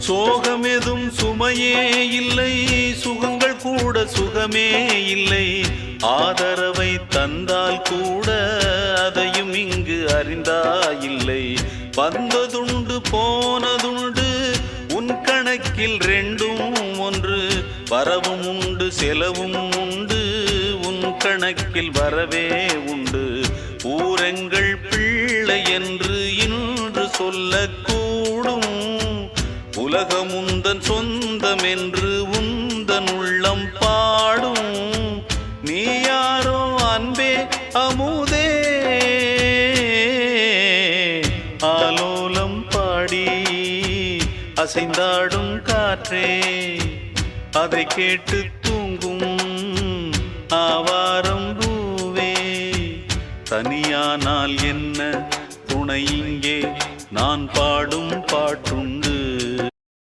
சோகமெதும் சுமையே இல்லை, சுகங்கள் கூட சுகமே இல்லை. ஆதரவை தந்தால் கூட அதையும் இங்கு அறிந்தாயில்லை. வந்ததுண்டு போனதுண்டு உன் கணக்கில் ரெண்டும் ஒன்று. வரவும் உண்டு செலவும் உண்டு, உன் கணக்கில் வரவே உண்டு. ஊரெங்கள் பிள்ளை என்று இன்று சொல்லக்கூடும். உலகம் உந்தன் சொந்தம் என்று உந்தன் உள்ளம் பாடும். நீ யாரோ அன்பே அமுதே, ஆலோலம் பாடி அசைந்தாடும் காற்றே, அதை கேட்டு தூங்கும் ஆவாரம் பூவே. தனியானால் என்ன துணை இங்கே, நான் பாடும்